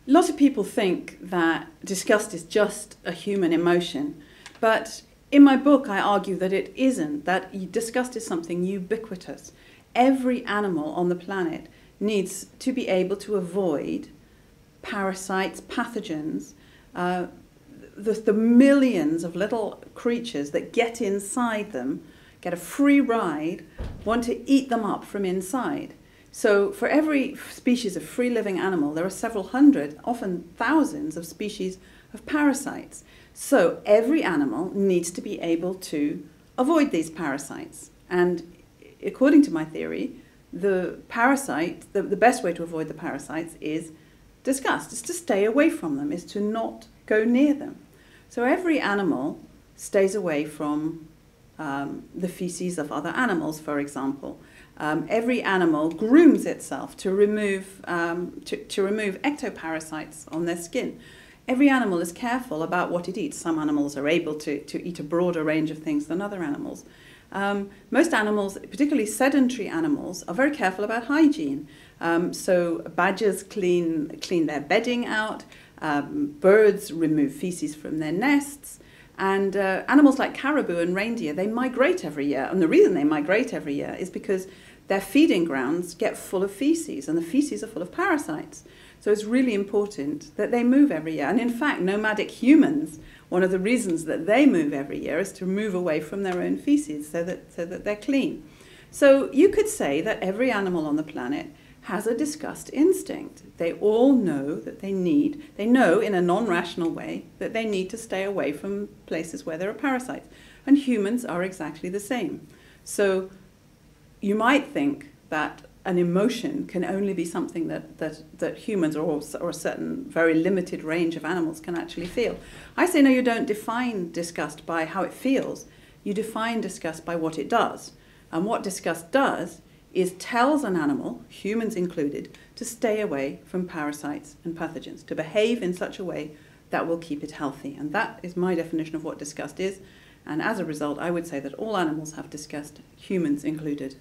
Lots of people think that disgust is just a human emotion, but in my book I argue that it isn't, that disgust is something ubiquitous. Every animal on the planet needs to be able to avoid parasites, pathogens, the millions of little creatures that get inside them, get a free ride, want to eat them up from inside. So for every species of free-living animal, there are several hundred, often thousands of species of parasites. So every animal needs to be able to avoid these parasites. And according to my theory, the best way to avoid the parasites is disgust. It's to stay away from them, is to not go near them. So every animal stays away from the feces of other animals, for example. Every animal grooms itself to remove ectoparasites on their skin. Every animal is careful about what it eats. Some animals are able to eat a broader range of things than other animals. Most animals, particularly sedentary animals, are very careful about hygiene. So badgers clean their bedding out. Birds remove feces from their nests. And animals like caribou and reindeer, they migrate every year. And the reason they migrate every year is because their feeding grounds get full of feces, and the feces are full of parasites. So it's really important that they move every year. And in fact, nomadic humans, one of the reasons that they move every year is to move away from their own feces so that they're clean. So you could say that every animal on the planet has a disgust instinct. They all know that they know in a non-rational way that they need to stay away from places where there are parasites. And humans are exactly the same. So you might think that an emotion can only be something that humans or a certain very limited range of animals can actually feel. I say no, you don't define disgust by how it feels. You define disgust by what it does. And what disgust does is tells an animal, humans included, to stay away from parasites and pathogens, to behave in such a way that will keep it healthy. And that is my definition of what disgust is. And as a result, I would say that all animals have disgust, humans included.